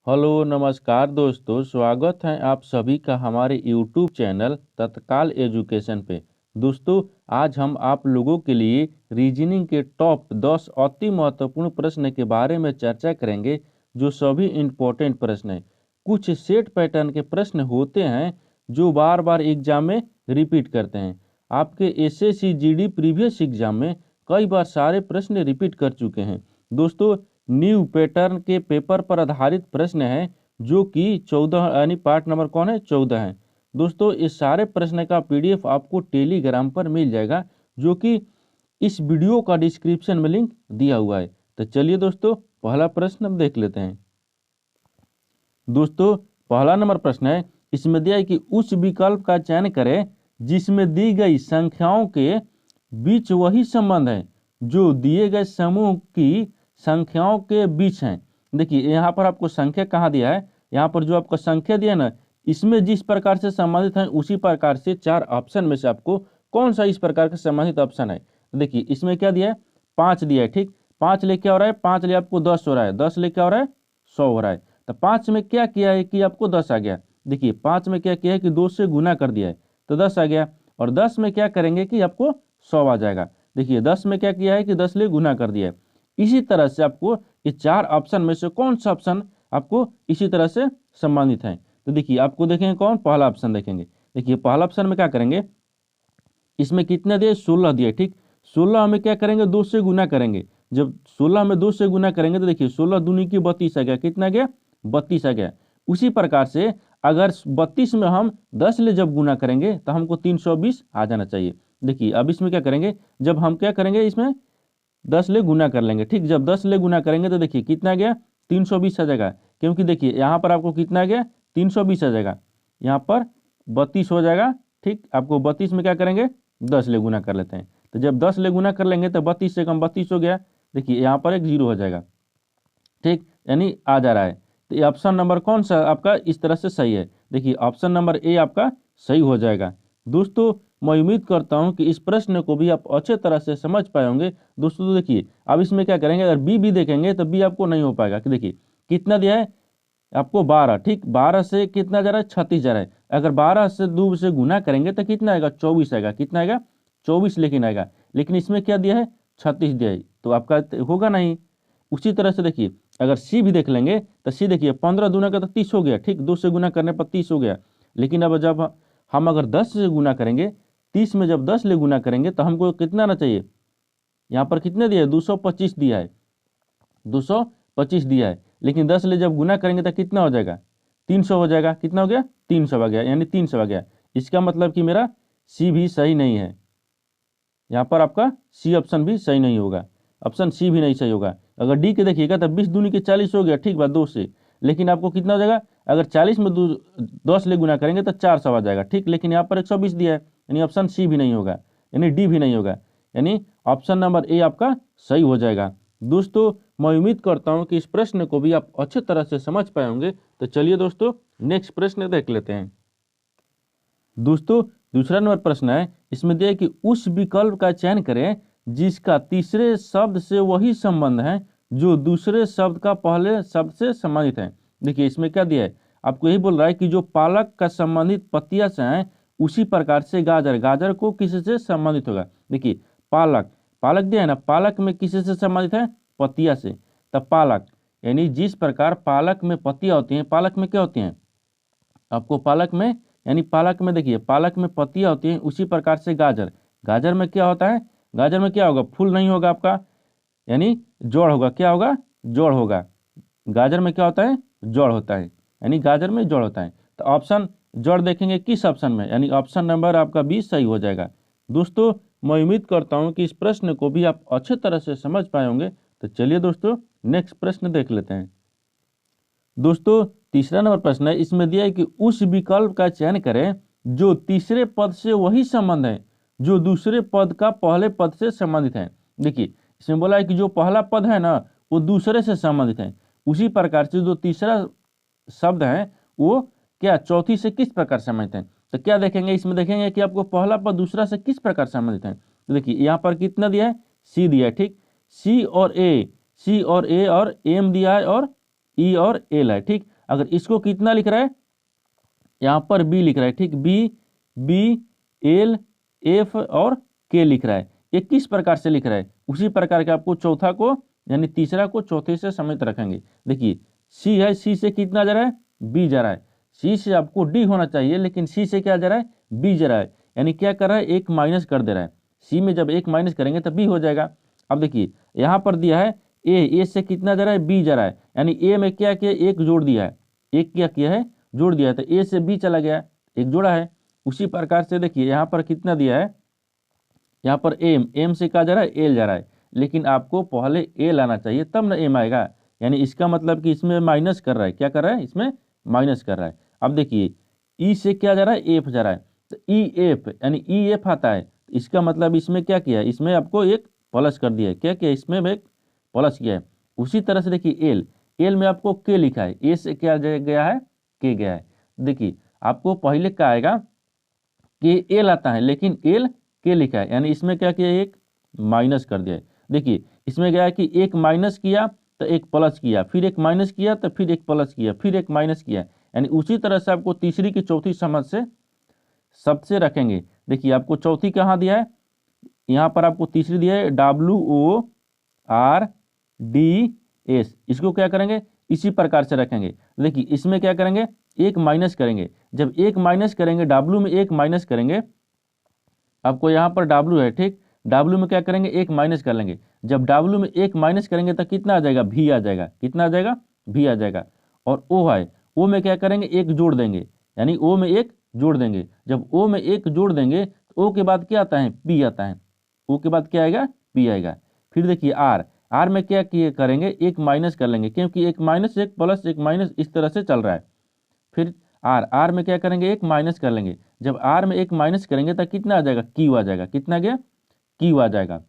Hello नमस्कार दोस्तों, स्वागत है आप सभी का हमारे यूट्यूब चैनल तत्काल एजुकेशन पे। दोस्तों, आज हम आप लोगों के लिए रीजनिंग के टॉप 10 अति महत्वपूर्ण प्रश्न के बारे में चर्चा करेंगे, जो सभी इम्पोर्टेंट प्रश्न हैं। कुछ सेट पैटर्न के प्रश्न होते हैं जो बार बार एग्जाम में रिपीट करते हैं। आपके एसएससी जीडी प्रीवियस एग्जाम में कई बार सारे प्रश्न रिपीट कर चुके हैं। दोस्तों, न्यू पैटर्न के पेपर पर आधारित प्रश्न है, जो कि 14 यानी पार्ट नंबर कौन है, 14 है। दोस्तों, इस सारे प्रश्न का पीडीएफ आपको टेलीग्राम पर मिल जाएगा, जो कि इस वीडियो का डिस्क्रिप्शन में लिंक दिया हुआ है। तो चलिए दोस्तों, पहला प्रश्न हम देख लेते हैं। दोस्तों, पहला नंबर प्रश्न है, इसमें दिया है कि उस विकल्प का चयन करें जिसमें दी गई संख्याओं के बीच वही संबंध है जो दिए गए समूह की संख्याओं के बीच हैं। देखिए, यहाँ पर आपको संख्या कहाँ दिया है, यहाँ पर जो आपको संख्या दिया है ना, इसमें जिस प्रकार से संबंधित है उसी प्रकार से चार ऑप्शन में से आपको कौन सा इस प्रकार का संबंधित ऑप्शन है। देखिए, इसमें क्या दिया है, 5 दिया है। ठीक, 5 लेके हो रहा है, 5 ले आपको 10 हो रहा है, 10 लेके हो रहा है 100 हो रहा है। तो 5 में क्या किया है कि आपको 10 आ गया। देखिए, 5 में क्या किया है कि 2 से गुना कर दिया है तो 10 आ गया। और 10 में क्या करेंगे कि आपको 100 आ जाएगा। देखिए, 10 में क्या किया है कि 10 ले गुना कर दिया है। इसी तरह से आपको ये चार ऑप्शन में से कौन सा ऑप्शन आपको इसी तरह से संबंधित है। तो देखिए, आपको देखेंगे कौन, पहला ऑप्शन देखेंगे। देखिए, पहला ऑप्शन में क्या करेंगे, इसमें कितने दिए, 16 दिए। ठीक, 16 हमें क्या करेंगे, 2 से गुना करेंगे। जब 16 में 2 से गुना करेंगे तो देखिए 16 दूनी की 32 आ गया। कितना गया, 32 आ गया। उसी प्रकार से अगर 32 में हम 10 ले जब गुना करेंगे तो हमको 320 आ जाना चाहिए। देखिए, अब इसमें क्या करेंगे, जब हम क्या करेंगे, इसमें 10 ले गुना कर लेंगे। ठीक, जब 10 ले गुना करेंगे तो देखिए कितना गया, 320 आ जाएगा। क्योंकि देखिए यहाँ पर आपको कितना गया, 320 आ जाएगा। यहाँ पर 32 हो जाएगा। ठीक, आपको 32 में क्या करेंगे, 10 ले गुना कर लेते हैं। तो जब 10 ले गुना कर लेंगे तो 32 से कम 32 हो गया। देखिए, यहाँ पर एक जीरो हो जाएगा। ठीक, यानी आ जा रहा है। तो ये ऑप्शन नंबर कौन सा आपका इस तरह से सही है। देखिए, ऑप्शन नंबर ए आपका सही हो जाएगा। दोस्तों, मैं उम्मीद करता हूं कि इस प्रश्न को भी आप अच्छे तरह से समझ पाए होंगे। दोस्तों, तो देखिए, अब इसमें क्या करेंगे, अगर बी भी देखेंगे तो बी आपको नहीं हो पाएगा। कि देखिए कितना दिया है आपको, 12। ठीक, 12 से कितना जा रहा है, 36 जा रहा है। अगर 12 से 2 से गुना करेंगे तो कितना आएगा, 24 आएगा। कितना आएगा, 24 लेकिन आएगा। लेकिन इसमें क्या दिया है, 36 दिया है, तो आपका होगा नहीं। उसी तरह से देखिए, अगर सी भी देख लेंगे तो सी देखिए 15 दूना का तो 30 हो गया। ठीक, 2 से गुना करने पर 30 हो गया। लेकिन अब जब हम अगर 10 से गुना करेंगे, 30 में जब 10 ले गुना करेंगे तो हमको कितना आना चाहिए, यहाँ पर कितने दिया है, 225 दिया है। 225 दिया है, लेकिन 10 ले जब गुना करेंगे तो कितना हो जाएगा, 300 हो जाएगा। कितना हो गया, 300 आ गया, यानी 300 आ गया। इसका मतलब कि मेरा सी भी सही नहीं है। यहाँ पर आपका सी ऑप्शन भी सही नहीं होगा, ऑप्शन सी भी नहीं सही होगा। अगर डी के देखिएगा तो 20 दूनी के 40 हो गया। ठीक बात, 2 से, लेकिन आपको कितना हो जाएगा, अगर 40 में 10 ले गुना करेंगे तो 400 आ जाएगा। ठीक, लेकिन यहाँ पर 120 दिया है, यानी ऑप्शन सी भी नहीं होगा, यानी डी भी नहीं होगा। यानी ऑप्शन नंबर ए आपका सही हो जाएगा। दोस्तों, मैं उम्मीद करता हूँ कि इस प्रश्न को भी आप अच्छे तरह से समझ पाए होंगे। तो चलिए दोस्तों, नेक्स्ट प्रश्न देख लेते हैं। दोस्तों, दूसरा नंबर प्रश्न है, इसमें दिया है कि उस विकल्प का चयन करें जिसका तीसरे शब्द से वही संबंध है जो दूसरे शब्द का पहले शब्द से संबंधित है। देखिए, इसमें क्या दिया है, आपको यही बोल रहा है कि जो पालक का संबंधित पतिया से है उसी प्रकार से गाजर, गाजर को किसी से संबंधित होगा। देखिए, पालक, पालक दिया है ना, पालक में किसी से संबंधित है, पतिया से। तब पालक, यानी जिस प्रकार पालक में पत्तियां होती हैं, पालक में क्या होती हैं आपको, पालक में, यानी पालक में देखिए पालक में पत्तियां होती हैं, उसी प्रकार से गाजर, गाजर में क्या होता है, गाजर में क्या होगा, फूल नहीं होगा आपका, यानी जड़ होगा। क्या होगा, जड़ होगा। गाजर में क्या होता है, जड़ होता है, यानी गाजर में जड़ होता है। तो ऑप्शन जड़ देखेंगे किस ऑप्शन में, यानी ऑप्शन नंबर आपका बी सही हो जाएगा। दोस्तों, मैं उम्मीद करता हूं कि इस प्रश्न को भी आप अच्छे तरह से समझ पाए होंगे। तो चलिए दोस्तों, नेक्स्ट प्रश्न देख लेते हैं। दोस्तों, तीसरा नंबर प्रश्न है, इसमें दिया है कि उस विकल्प का चयन करें जो तीसरे पद से वही संबंध है जो दूसरे पद का पहले पद से संबंधित है। देखिए, इसमें बोला है कि जो पहला पद है ना वो दूसरे से संबंधित है, उसी प्रकार से जो तीसरा शब्द है वो क्या चौथी से किस प्रकार संबंधित है। तो क्या देखेंगे, इसमें देखेंगे कि आपको पहला पद दूसरा से किस प्रकार संबंधित है। तो देखिए, यहाँ पर कितना दिया है, सी दिया है। ठीक, सी और ए, सी और ए और एम दिया है और ई और एल है। ठीक, अगर इसको कितना लिख रहा है, यहाँ पर बी लिख रहा है, ठीक, बी, बी, एल, एफ और के लिख रहा है। ये किस प्रकार से लिख रहा है, उसी प्रकार के आपको चौथा को यानी तीसरा को चौथे से समेत रखेंगे। देखिए सी है, सी से कितना जा रहा है, बी जा रहा है। सी से आपको डी होना चाहिए, लेकिन सी से क्या जा रहा है, बी जा रहा है। यानी क्या कर रहा है, एक माइनस कर दे रहा है। सी में जब एक माइनस करेंगे तो बी हो जाएगा। अब देखिए यहाँ पर दिया है ए से कितना जा रहा है, बी जा रहा है। यानी ए में क्या किया, एक जोड़ दिया है, एक क्या किया है, जोड़ दिया है, तो ए से बी चला गया, एक जोड़ा है। उसी प्रकार से देखिए यहाँ पर कितना दिया है, यहाँ पर एम से क्या जा रहा है, एल जा रहा है। लेकिन आपको पहले ए लाना चाहिए तब ना एम आएगा। यानी इसका मतलब कि इसमें माइनस कर रहा है, क्या कर रहा है, इसमें माइनस कर रहा है। अब देखिए ई से क्या जा रहा है, एफ जा रहा है, तो ई एफ यानी ई एफ आता है। इसका मतलब इसमें क्या किया है, इसमें आपको एक प्लस कर दिया है। क्या किया, इसमें एक प्लस किया है। उसी तरह से देखिए एल में आपको के लिखा है, ए से क्या गया है, के गया है। देखिए आपको पहले क्या आएगा कि एल आता है, लेकिन एल के लिखा है, यानी इसमें क्या किया, एक माइनस कर दिया है। देखिए इसमें गया है कि एक माइनस किया तो एक प्लस किया, फिर एक माइनस किया तो फिर एक प्लस किया, फिर एक माइनस किया। यानी उसी तरह से आपको तीसरी की चौथी समझ से सबसे रखेंगे। देखिए आपको चौथी कहाँ दिया है, यहाँ पर आपको तीसरी दिया है WORDS। इसको क्या करेंगे, इसी प्रकार से रखेंगे। देखिए इसमें क्या करेंगे, एक माइनस करेंगे। जब एक माइनस करेंगे, W में एक माइनस करेंगे, आपको यहाँ पर W है, ठीक, W में क्या करेंगे, एक माइनस कर लेंगे। जब W में एक माइनस करेंगे तो कितना आ जाएगा, V आ जाएगा। कितना आ जाएगा, V आ जाएगा। और O है, O में क्या करेंगे, एक जोड़ देंगे, यानी O में एक जोड़ देंगे। जब O में एक जोड़ देंगे तो O के बाद क्या आता है, P आता है। O के बाद क्या आएगा, P आएगा। फिर देखिए R में क्या किए करेंगे, एक माइनस कर लेंगे, क्योंकि एक माइनस एक प्लस एक माइनस इस तरह से चल रहा है। फिर आर में क्या करेंगे, एक माइनस कर लेंगे। जब आर में एक माइनस करेंगे तो कितना आ जाएगा, क्यू आ जाएगा। कितना गया, क्यू आ जाएगा।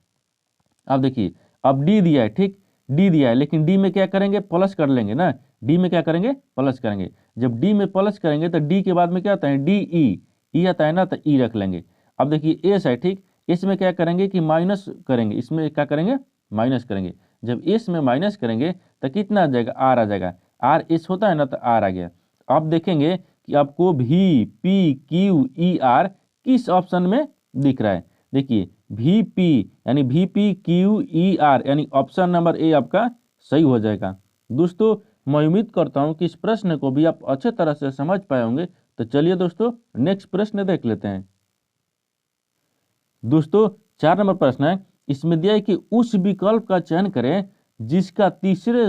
अब देखिए अब डी दिया है, ठीक, डी दिया है, लेकिन डी में क्या करेंगे, प्लस कर लेंगे ना। डी में क्या करेंगे, प्लस करेंगे। जब डी में प्लस करेंगे तो डी के बाद में क्या आता है, डी ई आता है ना, तो ई रख लेंगे। अब देखिए एस है, ठीक, एस में क्या करेंगे कि माइनस करेंगे, इसमें क्या करेंगे, माइनस करेंगे। जब एस में माइनस करेंगे तो कितना आ जाएगा, आर आ जाएगा। आर एस होता है ना, तो आर आ गया। आप देखेंगे कि आपको भी पी क्यू ई आर किस ऑप्शन में दिख रहा है। देखिए वी पी यानी VP QER यानी ऑप्शन नंबर ए आपका सही हो जाएगा। दोस्तों मैं उम्मीद करता हूं कि इस प्रश्न को भी आप अच्छे तरह से समझ पाए होंगे। तो चलिए दोस्तों नेक्स्ट प्रश्न देख लेते हैं। दोस्तों 4 नंबर प्रश्न है, इसमें दिया है कि उस विकल्प का चयन करें जिसका तीसरे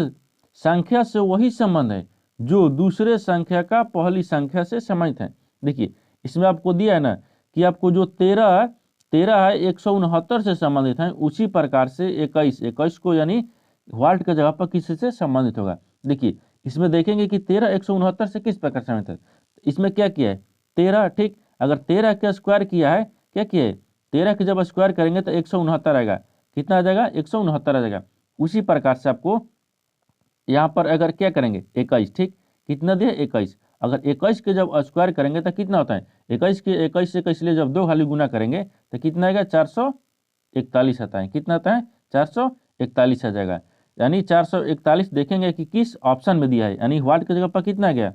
संख्या से वही संबंध है जो दूसरे संख्या का पहली संख्या से संबंधित है। देखिए इसमें आपको दिया है ना कि आपको जो 13 है 169 से संबंधित है, उसी प्रकार से 21 को यानी वाल्ट के जगह पर किसी से संबंधित होगा। देखिए इसमें देखेंगे कि 13 169 से किस प्रकार संबंधित है। इसमें क्या किया है, 13, ठीक, अगर 13 का स्क्वायर किया है, क्या किया है, 13 के जब स्क्वायर करेंगे तो 169 आएगा। कितना आ जाएगा, 169 आ जाएगा। उसी प्रकार से आपको यहाँ पर अगर क्या करेंगे 21, ठीक, कितना दिया 21, अगर 21 के जब स्क्वायर करेंगे तो कितना होता है, 21 से इसलिए जब 2 खाली गुना करेंगे तो कितना आएगा, 441 आता है। कितना आता है, 441 आ जाएगा। यानी 441 देखेंगे कि किस ऑप्शन में दिया है, यानी व्हाट के जगह पर कितना आ गया,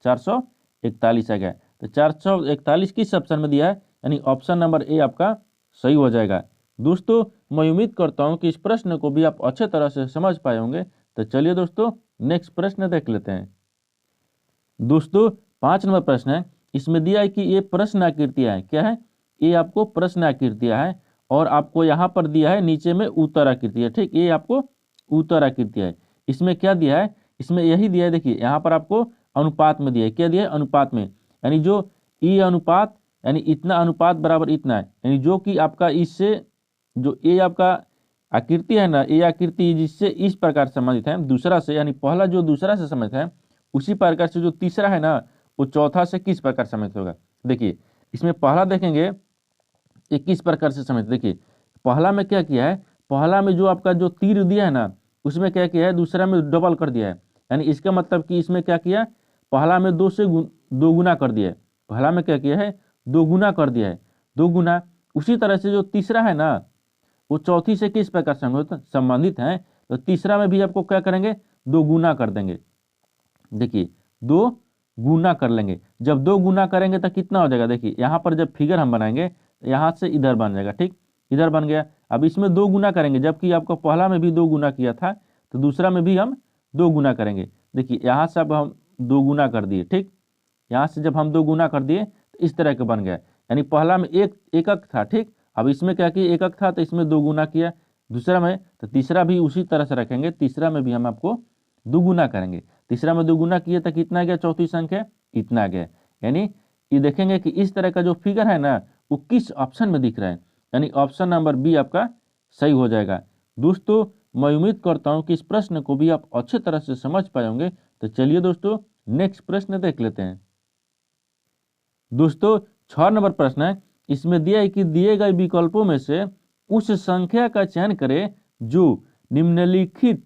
441 आ गया। तो 441 किस ऑप्शन में दिया है, यानी ऑप्शन नंबर ए आपका सही हो जाएगा। दोस्तों मैं उम्मीद करता हूँ कि इस प्रश्न को भी आप अच्छे तरह से समझ पाए होंगे। तो चलिए दोस्तों नेक्स्ट प्रश्न देख लेते हैं। दोस्तों 5 नंबर प्रश्न है, इसमें दिया है कि ये प्रश्न आकृतियां है, क्या है, ये आपको प्रश्न आकृतियां है और आपको यहाँ पर दिया है नीचे में उत्तर आकृति है, ठीक, ये आपको उत्तर आकृति है। इसमें क्या दिया है, इसमें यही दिया है, देखिए यहाँ पर आपको अनुपात में दिया है, क्या दिया है, अनुपात में, यानी जो ई अनुपात यानी इतना अनुपात बराबर इतना है, यानी जो कि आपका इससे जो ए आपका आकृति है ना, ये आकृति जिससे इस प्रकार संबंधित है दूसरा से, यानी पहला जो दूसरा से संबंधित है उसी प्रकार से जो तीसरा है ना वो चौथा से किस प्रकार संबंधित होगा। देखिए इसमें पहला देखेंगे ये किस प्रकार से संबंधित, देखिए पहला में क्या किया है, पहला में जो आपका जो तीर दिया है ना उसमें क्या किया है, दूसरा में डबल कर दिया है। यानी इसका मतलब कि इसमें क्या किया, पहला में 2 से 2 गुना कर दिया है, पहला में क्या किया है, 2 गुना कर दिया है, 2 गुना। उसी तरह से जो तीसरा है ना वो चौथी से किस प्रकार संबंधित है, तो तीसरा में भी आपको क्या करेंगे, 2 गुना कर देंगे। देखिए 2 गुना कर लेंगे। जब 2 गुना करेंगे तो कितना हो जाएगा, देखिए यहाँ पर जब फिगर हम बनाएंगे यहाँ से इधर बन जाएगा, ठीक, इधर बन गया। अब इसमें 2 गुना करेंगे, जबकि आपको पहला में भी 2 गुना किया था तो दूसरा में भी हम 2 गुना करेंगे। देखिए यहाँ से अब हम 2 गुना कर दिए, ठीक, यहाँ से जब हम 2 गुना कर दिए तो इस तरह के बन गया। यानी पहला में एक एकक था, ठीक, अब इसमें क्या किया, एकक था तो इसमें 2 गुना किया, दूसरा में तो तीसरा भी उसी तरह से रखेंगे, तीसरा में भी हम आपको 2 गुना करेंगे। तीसरा में 2 गुना किए तो कितना गया, चौथी संख्या इतना गया। यानी ये देखेंगे कि इस तरह का जो फिगर है ना वो किस ऑप्शन में दिख रहा है, यानी ऑप्शन नंबर बी आपका सही हो जाएगा। दोस्तों मैं उम्मीद करता हूं कि इस प्रश्न को भी आप अच्छे तरह से समझ पाए होंगे। तो चलिए दोस्तों नेक्स्ट प्रश्न देख लेते हैं। दोस्तों 6 नंबर प्रश्न है, इसमें दिया है कि दिए गए विकल्पों में से उस संख्या का चयन करें जो निम्नलिखित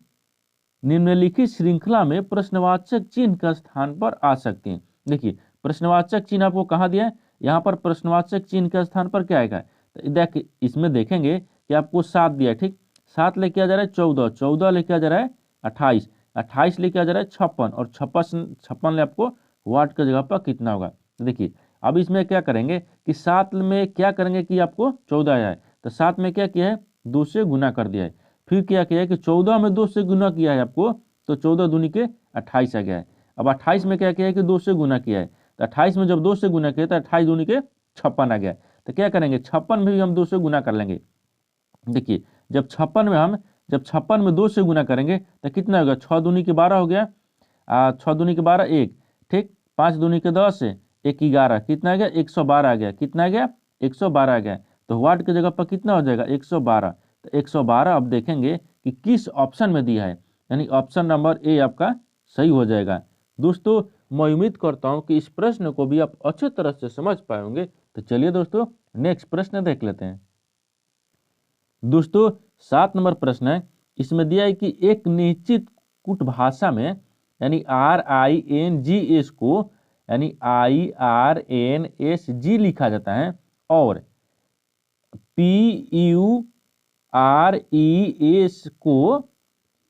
श्रृंखला में प्रश्नवाचक चिन्ह का स्थान पर आ सकते हैं। देखिए प्रश्नवाचक चिन्ह आपको कहाँ दिया है, यहाँ पर प्रश्नवाचक चिन्ह के स्थान पर क्या आएगा, तो देखिए इसमें देखेंगे कि आपको 7 दिया है, ठीक, 7 लेके आ जा रहा है 14, 14 लेके आ जा रहा है 28, 28 लेके आ जा रहा है 56 और 56 ले आपको वाट की जगह पर कितना होगा। देखिए अब इसमें क्या करेंगे कि 7 में क्या करेंगे कि आपको 14 आया है तो 7 में क्या किया है 2 से गुना कर दिया है। फिर क्या किया है कि 14 में 2 से गुना किया है आपको तो 14 दूनी के 28 आ गया है। अब 28 में क्या किया है कि 2 से गुना किया है तो 28 में जब 2 से गुना किया तो 28 दूनी के 56 आ गया। तो क्या करेंगे 56 में भी हम 2 से गुना कर लेंगे। देखिए जब 56 में 2 से गुना करेंगे तो कितना होगा, 6 दूनी के 12 हो गया, 6 दूनी के 12 1, ठीक, 5 दूनी के 10 1 11, कितना आ गया 112 आ गया, कितना आ गया 112 आ गया। तो वाट की जगह पर कितना हो जाएगा 112। तो 112 अब देखेंगे कि किस ऑप्शन में दिया है, यानी ऑप्शन नंबर ए आपका सही हो जाएगा। दोस्तों मैं उम्मीद करता हूं कि इस प्रश्न को भी आप अच्छे तरह से समझ पाए होंगे। तो चलिए दोस्तों नेक्स्ट प्रश्न देख लेते हैं। दोस्तों 7 नंबर प्रश्न है, इसमें दिया है कि एक निश्चित कूट भाषा में यानी RINGS को यानी IRNSG लिखा जाता है और PURES को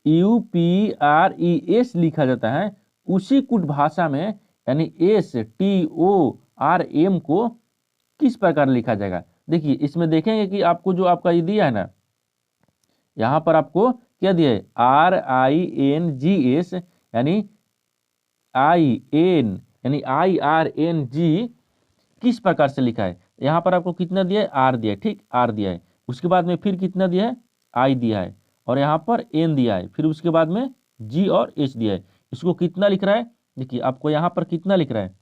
UPRES लिखा जाता है। उसी कूट भाषा में यानी STORM को किस प्रकार लिखा जाएगा। देखिए इसमें देखेंगे कि आपको जो आपका ये दिया है ना, यहाँ पर आपको क्या दिया है RINGS यानी IRNG किस प्रकार से लिखा है। यहाँ पर आपको कितना दिया है R दिया है, ठीक, R दिया है, उसके बाद में फिर कितना दिया है I दिया है और यहाँ पर N दिया है, फिर उसके बाद में G और H दिया है। इसको कितना लिख रहा है, देखिए आपको यहाँ पर कितना लिख रहा है,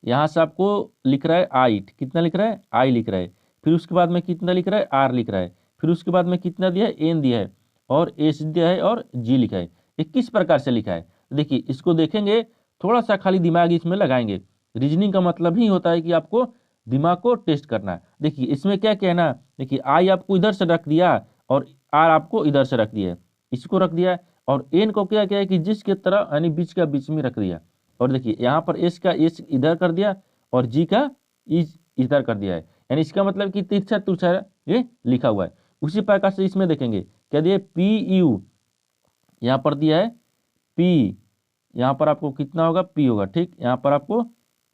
यहाँ से आपको लिख रहा है I, कितना लिख रहा है I लिख रहा है, फिर उसके बाद में कितना लिख रहा है R लिख रहा है, फिर उसके बाद में कितना दिया है N दिया है और H दिया है और G लिखा है। ये किस प्रकार से लिखा है, देखिए इसको देखेंगे, थोड़ा सा खाली दिमाग इसमें लगाएंगे। रीजनिंग का मतलब ही होता है कि आपको दिमाग को टेस्ट करना। देखिए इसमें क्या कहना, देखिए I आपको इधर से रख दिया और R आपको इधर से रख दिया, इसको रख दिया और N को क्या किया है कि जिसके तरह यानी बीच का बीच में रख दिया और देखिए यहाँ पर S का S इधर कर दिया और G का इधर कर दिया है, यानी इसका मतलब कि तिरछा तिरछा ये लिखा हुआ है। उसी प्रकार से इसमें देखेंगे क्या दिया PU, यहाँ पर दिया है P, यहाँ पर आपको कितना होगा P होगा, ठीक, यहाँ पर आपको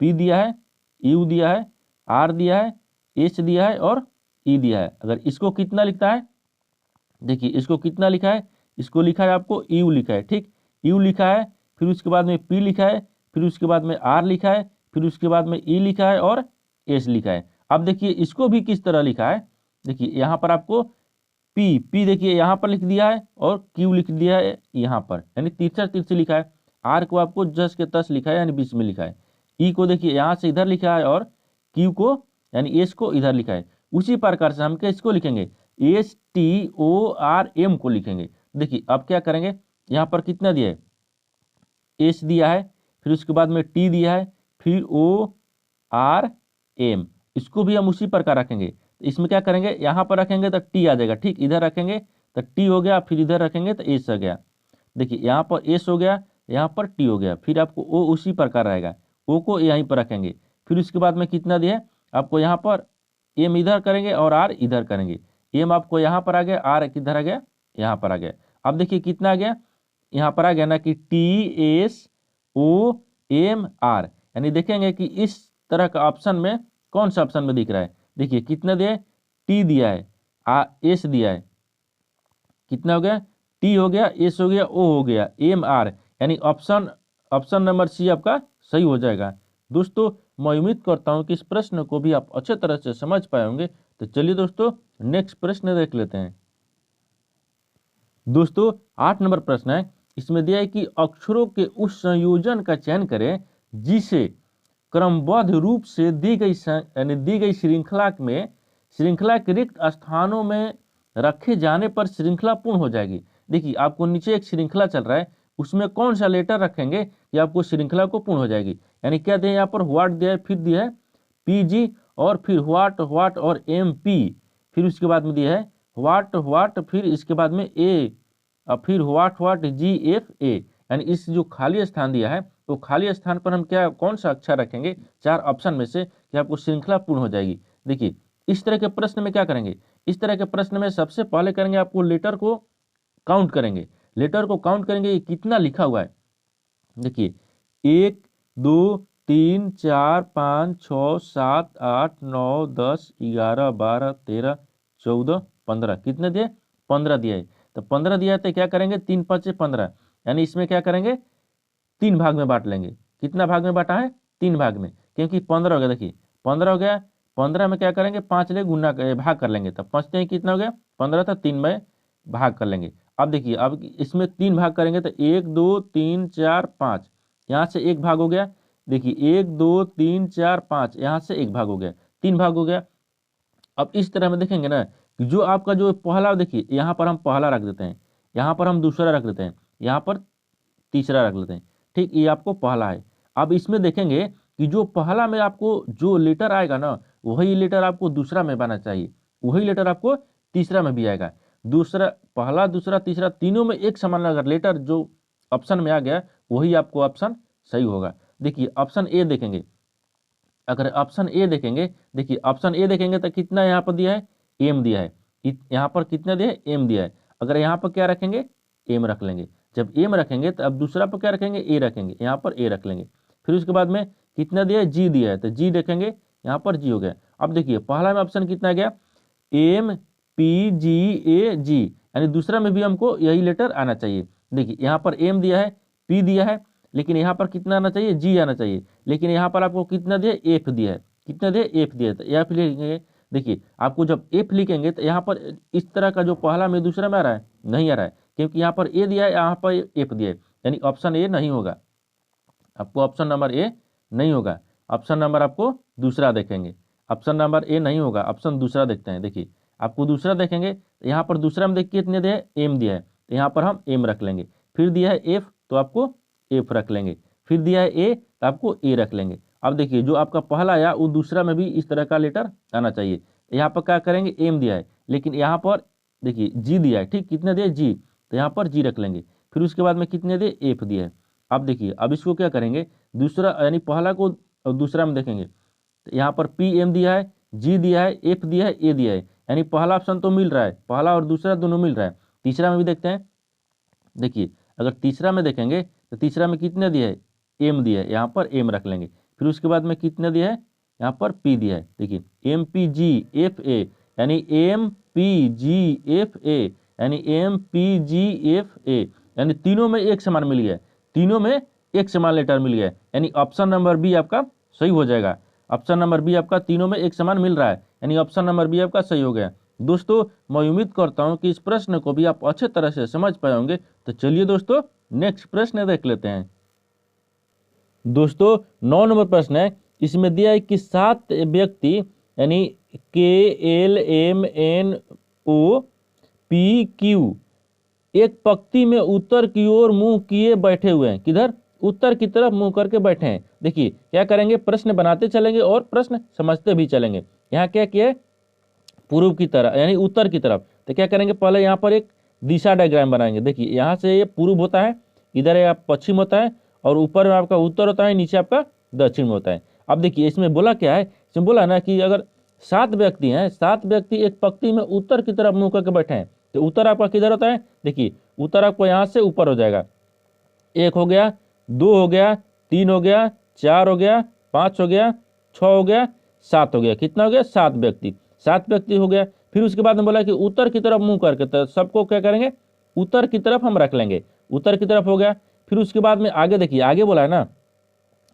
P दिया है, U दिया है, R दिया है, H दिया है और E दिया है। अगर इसको कितना लिखता है, देखिए इसको कितना लिखा है, इसको लिखा है आपको U लिखा है, ठीक, U लिखा है, फिर उसके बाद में P लिखा है, फिर उसके बाद में R लिखा है, फिर उसके बाद में E लिखा है और H लिखा है। अब देखिए इसको भी किस तरह लिखा है, देखिए यहाँ पर आपको P देखिए यहाँ पर लिख दिया है और Q लिख दिया है यहाँ पर, यानी तिरछा तिरछी लिखा है। R को आपको जस के तस लिखा है यानी बीच में लिखा है। E को देखिए यहाँ से इधर लिखा है और Q को यानी S को इधर लिखा है। उसी प्रकार से हम क्या इसको लिखेंगे STORM को लिखेंगे। देखिए अब क्या करेंगे, यहाँ पर कितना दिया है S दिया है, फिर उसके बाद में T दिया है, फिर ORM, इसको भी हम उसी प्रकार रखेंगे। इसमें क्या करेंगे यहाँ पर रखेंगे तो T आ जाएगा, ठीक, इधर रखेंगे तो T हो गया, फिर इधर रखेंगे तो S आ गया। देखिए यहाँ पर S हो गया, यहाँ पर T हो गया, फिर आपको O उसी प्रकार रहेगा, O को यहीं पर रखेंगे। फिर उसके बाद में कितना दिया है आपको यहाँ पर M इधर करेंगे और R इधर करेंगे। M आपको यहाँ पर आ गया, R किधर आ गया यहाँ पर आ गया। अब देखिए कितना आ गया, यहाँ पर आ गया ना कि TSORM OMR, यानी देखेंगे कि इस तरह का ऑप्शन में कौन सा ऑप्शन में दिख रहा है। देखिए कितना दिया है, T दिया है, S दिया है, कितना हो गया, T हो गया, S हो गया, O हो गया, MR, यानी ऑप्शन नंबर सी आपका सही हो जाएगा। दोस्तों मैं उम्मीद करता हूं कि इस प्रश्न को भी आप अच्छे तरह से समझ पाए होंगे। तो चलिए दोस्तों नेक्स्ट प्रश्न देख लेते हैं। दोस्तों 8 नंबर प्रश्न है, इसमें दिया है कि अक्षरों के उस संयोजन का चयन करें जिसे क्रमबद्ध रूप से दी गई श्रृंखला के रिक्त स्थानों में रखे जाने पर श्रृंखला पूर्ण हो जाएगी। देखिए आपको नीचे एक श्रृंखला चल रहा है, उसमें कौन सा लेटर रखेंगे कि आपको श्रृंखला को पूर्ण हो जाएगी। यानी क्या दिया यहाँ पर, व्हाट दिया है, फिर दिया है PG, और फिर व्हाट और MP, फिर उसके बाद में दिया है व्हाट, फिर इसके बाद में A, और फिर व्हाट GFA। यानी इस जो खाली स्थान दिया है तो खाली स्थान पर हम क्या कौन सा अक्षर रखेंगे 4 ऑप्शन में से कि आपको श्रृंखला पूर्ण हो जाएगी। देखिए इस तरह के प्रश्न में क्या करेंगे, इस तरह के प्रश्न में सबसे पहले करेंगे आपको लेटर को काउंट करेंगे, ये कितना लिखा हुआ है। देखिए 1 2 3 4 5 6 7 8 9 10 11 12 13 14 15, कितने दिए, 15 दिया है। तो 15 दिया है तो क्या करेंगे, 3 5 15, यानी इसमें क्या करेंगे 3 भाग में बांट लेंगे। कितना भाग में बांटा है, 3 भाग में, क्योंकि 15 हो गया। देखिए 15 हो गया, 15 में क्या करेंगे 5 ले भाग कर लेंगे, तब पहुंचते हैं कितना हो गया 15 था, 3 में भाग कर लेंगे। अब देखिए अब इसमें 3 भाग करेंगे तो 1 2 3 4 5, यहाँ से 1 भाग हो गया। देखिए 1 2 3 4 5, यहाँ से 1 भाग हो गया, 3 भाग हो गया। अब इस तरह में देखेंगे ना कि जो आपका जो पहला, देखिए यहाँ पर हम पहला रख देते हैं, यहाँ पर हम दूसरा रख देते हैं, यहाँ पर तीसरा रख लेते हैं। ठीक, ये आपको पहला है। अब इसमें देखेंगे कि जो पहला में आपको जो लेटर आएगा ना, वही लेटर आपको दूसरा में आना चाहिए, वही लेटर आपको तीसरा में भी आएगा। दूसरा, पहला दूसरा तीसरा तीनों में एक समान अगर लेटर जो ऑप्शन में आ गया वही आपको ऑप्शन सही होगा। देखिए ऑप्शन ए देखेंगे, अगर ऑप्शन ए देखेंगे, देखिए ऑप्शन ए देखेंगे तो कितना यहाँ पर दिया है, एम दिया है, यहाँ पर कितना दिया है, एम दिया है। अगर यहाँ पर क्या रखेंगे, एम रख लेंगे। जब एम रखेंगे तो अब दूसरा पर क्या रखेंगे, ए रखेंगे, यहाँ पर ए रख लेंगे। फिर उसके बाद में कितना दिया है, जी दिया है, तो जी देखेंगे, यहाँ पर जी हो गया। अब देखिए पहला में ऑप्शन कितना गया, MPGAG, यानी दूसरा में भी हमको यही लेटर आना चाहिए। देखिए यहाँ पर एम दिया है, पी दिया है, लेकिन यहाँ पर कितना आना चाहिए, जी आना चाहिए, लेकिन यहाँ पर आपको कितना दिया, एफ दिया है, कितना दिया, एफ दिया है। तो एफ लिखेंगे। देखिए आपको जब एफ लिखेंगे तो यहाँ पर इस तरह का जो पहला में दूसरा में आ रहा है, नहीं आ रहा है, क्योंकि यहाँ पर ए दिया है, यहाँ पर एफ दिया है, यानी ऑप्शन ए नहीं होगा, आपको ऑप्शन नंबर ए नहीं होगा। ऑप्शन नंबर आपको दूसरा देखेंगे, ऑप्शन नंबर ए नहीं होगा, ऑप्शन दूसरा देखते हैं। देखिए आपको दूसरा देखेंगे, यहाँ पर दूसरा में देखिए कितने दिया है, एम दिया है, तो यहाँ पर हम एम रख लेंगे। फिर दिया है एफ, तो आपको एफ रख लेंगे। फिर दिया है ए, तो आपको ए रख लेंगे। अब देखिए जो आपका पहला आया वो दूसरा में भी इस तरह का लेटर आना चाहिए। यहाँ पर क्या करेंगे, एम दिया है, लेकिन यहाँ पर देखिए जी दिया है, ठीक, कितने दिए, जी, तो यहाँ पर जी रख लेंगे। फिर उसके बाद में कितने दिए, एफ दिया है। अब देखिए अब इसको क्या करेंगे, दूसरा यानी पहला को दूसरा में देखेंगे, तो यहाँ पर पी एम दिया है, जी दिया है, एफ दिया है, ए दिया है, यानी पहला ऑप्शन तो मिल रहा है, पहला और दूसरा दोनों मिल रहा है। तीसरा में भी देखते हैं। देखिए अगर तीसरा में देखेंगे तो तीसरा में कितने दिया है, एम दिया है, यहाँ पर एम रख लेंगे। फिर उसके बाद में कितने दिया है, यहाँ पर पी दिया है। देखिए MPGFA, यानी MPGFA, यानी MPGFA, यानी तीनों में एक समान मिल गया, तीनों में एक समान लेटर मिल गया, यानी ऑप्शन नंबर बी आपका सही हो जाएगा। ऑप्शन नंबर बी आपका तीनों में एक समान मिल रहा है, यानी ऑप्शन नंबर बी आपका सही हो गया। दोस्तों मैं उम्मीद करता हूं कि इस प्रश्न को भी आप अच्छे तरह से समझ पाए होंगे। तो चलिए दोस्तों नेक्स्ट प्रश्न देख लेते हैं। दोस्तों 9 नंबर प्रश्न है, इसमें दिया है कि 7 व्यक्ति यानी KLMNOPQ एक पंक्ति में उत्तर की ओर मुंह किए बैठे हुए हैं। किधर, उत्तर की तरफ मुंह करके बैठे हैं। देखिए क्या करेंगे, प्रश्न बनाते चलेंगे और प्रश्न समझते भी चलेंगे। यहाँ क्या किया है, पूर्व की तरफ यानी उत्तर की तरफ, तो क्या करेंगे, पहले यहाँ पर एक दिशा डायग्राम बनाएंगे। देखिए यहाँ से ये पूर्व होता है, इधर ये पश्चिम होता है, और ऊपर में आपका उत्तर होता है, नीचे आपका दक्षिण में होता है। अब देखिए इसमें बोला क्या है, इसमें बोला ना कि अगर 7 व्यक्ति हैं, 7 व्यक्ति एक पंक्ति में उत्तर की तरफ मुंह करके बैठे हैं, तो उत्तर आपका किधर होता है, देखिए उत्तर आपको यहाँ से ऊपर हो जाएगा, 1 हो गया, 2 हो गया, 3 हो गया, 4 हो गया, 5 हो गया, 6 हो गया, 7 हो गया। कितना हो गया? 7 व्यक्ति। 7 व्यक्ति हो गया। फिर उसके बाद में बोला कि उत्तर की तरफ मुंह करके, तो सबको क्या करेंगे? उत्तर की तरफ हम रख लेंगे। उत्तर की तरफ हो गया। फिर उसके बाद में आगे देखिए, आगे बोला है ना,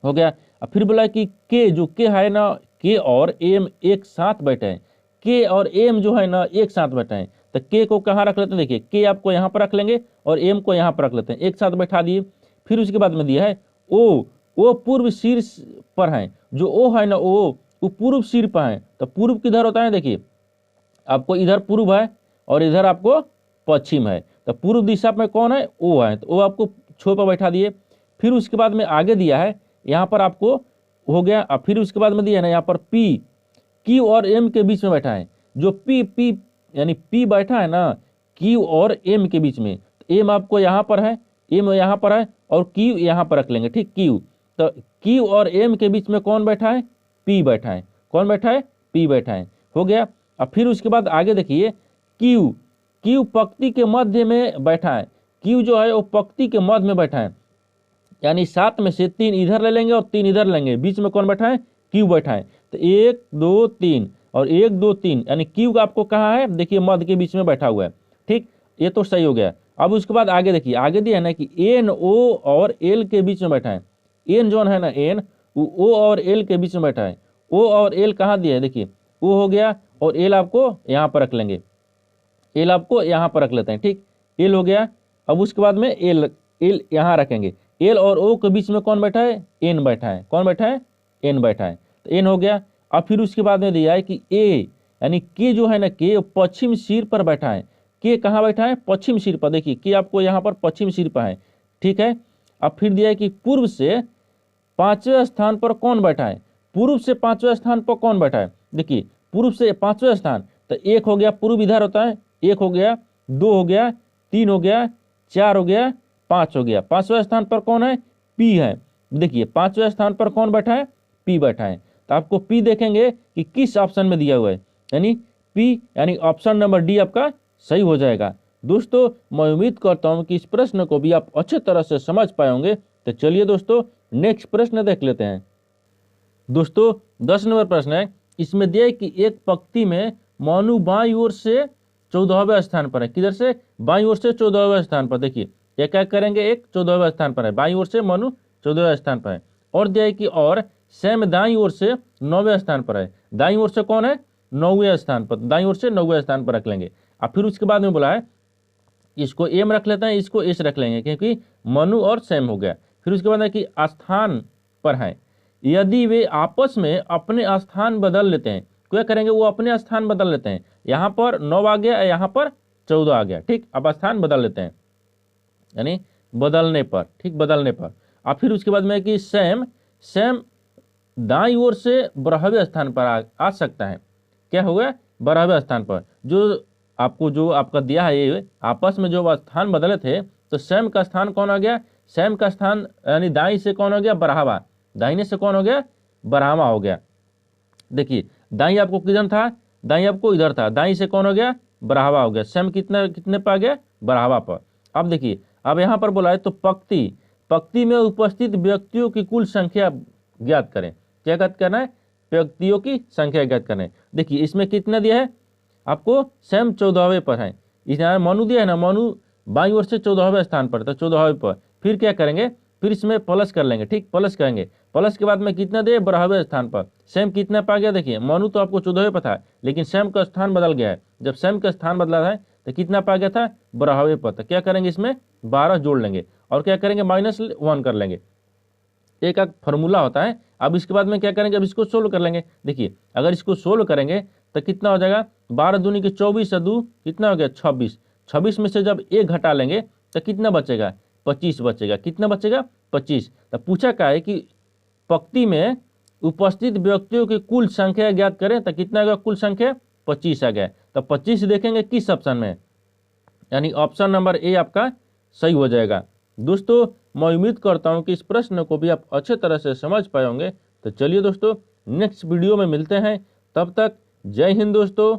हो गया। अब फिर बोला कि के, जो के है ना, के और एम एक साथ बैठे हैं। के और एम जो है ना एक साथ बैठे हैं, तो के को कहाँ रख लेते हैं? देखिए, के आपको यहाँ पर रख लेंगे और एम को यहाँ पर रख लेते हैं, एक साथ बैठा दिए। फिर उसके बाद में दिया है ओ पूर्व शीर्ष पर है। जो ओ है ना, वो पूर्व सिर पर है। तो पूर्व किधर होता है? देखिए, आपको इधर पूर्व है और इधर आपको पश्चिम है। तो पूर्व दिशा में कौन है? ओ है, तो वो आपको छो पर बैठा दिए। फिर उसके बाद में आगे दिया है, यहाँ पर आपको हो गया। अब फिर उसके बाद में दिया है ना, यहाँ पर पी, क्यू और एम के बीच में बैठा है। जो पी यानी पी बैठा है ना क्यू और एम के बीच में, तो एम आपको यहाँ पर है, एम यहाँ पर है और क्यू यहाँ पर रख लेंगे। ठीक, क्यू। तो क्यू और एम के बीच में कौन बैठा है? पी बैठा है। कौन बैठा है? पी बैठा है। हो गया। अब फिर उसके बाद आगे देखिए, क्यू, क्यू पंक्ति के मध्य में बैठा है। क्यू जो है वो पंक्ति के मध्य में बैठा है, यानी 7 में से 3 इधर ले लेंगे और 3 इधर लेंगे। बीच में कौन बैठा है? क्यू बैठा है। तो 1 2 3 और 1 2 3, यानी क्यू का आपको कहाँ है? देखिए, मध्य के बीच में बैठा हुआ है। ठीक, ये तो सही हो गया। अब उसके बाद आगे देखिए, आगे दिया है ना कि एन ओ और एल के बीच में बैठा है। एन जो है ना, एन, वो ओ और एल के बीच में बैठा है। ओ और एल कहाँ दिया है? देखिए, ओ हो गया और एल आपको यहाँ पर रख लेंगे। एल आपको यहाँ पर रख लेते हैं। ठीक, एल हो गया। अब उसके बाद में एल यहाँ रखेंगे। एल और ओ के बीच में कौन बैठा है? एन बैठा है। कौन बैठा है? एन बैठा है। तो एन हो गया। अब फिर उसके बाद में दिया है कि ए, यानी के जो है ना, के पश्चिम सिर पर बैठा है। के कहाँ बैठा है? पश्चिम सिर पर। देखिए, के आपको यहाँ पर पश्चिम सिर पर है। ठीक है। अब फिर दिया है कि पूर्व से 5वें स्थान पर कौन बैठा है? पूर्व से 5वें स्थान पर कौन बैठा है? देखिए, पूर्व से 5वें स्थान, तो 1 हो गया, पूर्व इधर होता है, 1 हो गया, 2 हो गया, 3 हो गया, 4 हो गया, 5 हो गया। 5वें स्थान पर कौन है? पी है। देखिए, 5वें स्थान पर कौन बैठा है? पी बैठा है। तो आपको पी देखेंगे कि किस ऑप्शन में दिया हुआ है, यानी पी, यानी ऑप्शन नंबर डी आपका सही हो जाएगा। दोस्तों, मैं उम्मीद करता हूं कि इस प्रश्न को भी आप अच्छे तरह से समझ पाए होंगे। तो चलिए दोस्तों, नेक्स्ट प्रश्न देख लेते हैं। दोस्तों, 10 नंबर प्रश्न है। इसमें दिया है कि एक पंक्ति में मोनू बाईं ओर से 14वें स्थान पर है। किधर से? बाईं ओर से 14वें स्थान पर। देखिए, ये क्या करेंगे? एक 14वें स्थान पर है, बाईं ओर से मोनू 14वें स्थान पर है। और दिया है कि और सैम दाईं ओर से 9वें स्थान पर है। दाईं ओर से कौन है? 9वें स्थान पर। दाईं ओर से 9वें स्थान पर रख लेंगे। अब फिर उसके बाद में बोला है, इसको एम रख लेते हैं, इसको एस रख लेंगे, क्योंकि मनु और सैम हो गया। फिर उसके बाद है कि स्थान पर है। यदि वे आपस में अपने स्थान बदल लेते हैं, क्या करेंगे? वो अपने स्थान बदल लेते हैं। यहाँ पर 9 आ गया, यहाँ पर 14 आ गया। ठीक, अब स्थान बदल लेते हैं, यानी बदलने पर। ठीक, बदलने पर। अब फिर उसके बाद में कि सैम दाईं ओर से 12वें स्थान पर आ सकता है। क्या होगा? 12वें स्थान पर। जो आपका दिया है, ये आपस में जो स्थान बदले थे, तो सैम का स्थान कौन आ गया? सैम का स्थान यानी दाईं से कौन हो गया? बराहा। दाहिने से कौन हो गया? बराहा हो गया। देखिए, दाईं आपको किधर था? दाईं आपको इधर था। दाईं से कौन हो गया? बराहा हो गया। सैम कितने पर आ गया? बराहा पर। अब देखिए, अब यहाँ पर बोला है तो पंक्ति में उपस्थित व्यक्तियों की कुल संख्या ज्ञात करें। क्या ज्ञात करना है? व्यक्तियों की संख्या ज्ञात करना है। देखिए, इसमें कितना दिया है आपको? सैम 14वें पर है। यहाँ मनु दिया है ना, मनु बाईं ओर से 14वें स्थान पर, तो 14वें पर। फिर क्या करेंगे? फिर इसमें प्लस कर लेंगे। ठीक, प्लस करेंगे। प्लस के बाद में कितना दे? 12वें स्थान पर। सैम कितना पा गया? देखिए, मनु तो आपको 14वें पर था, लेकिन सैम का स्थान बदल गया है। जब सैम का स्थान बदला है तो कितना पा गया था? 12वें पर। तो क्या करेंगे? इसमें 12 जोड़ लेंगे और क्या करेंगे? -1 कर लेंगे। एक फॉर्मूला होता है। अब इसके बाद में क्या करेंगे? अब इसको सोल्व कर लेंगे। देखिए, अगर इसको सोल्व करेंगे तो कितना हो जाएगा? 12 दूनी के 24 और 2 कितना हो गया? 26। 26 में से जब 1 घटा लेंगे तो कितना बचेगा? 25 बचेगा। कितना बचेगा? 25। तो पूछा क्या है कि पंक्ति में उपस्थित व्यक्तियों की कुल संख्या ज्ञात करें, तो कितना आ गया? कुल संख्या 25 आ गया। तो 25 देखेंगे किस ऑप्शन में, यानी ऑप्शन नंबर ए आपका सही हो जाएगा। दोस्तों, मैं उम्मीद करता हूं कि इस प्रश्न को भी आप अच्छे तरह से समझ पाए होंगे। तो चलिए दोस्तों, नेक्स्ट वीडियो में मिलते हैं। तब तक जय हिंद दोस्तों।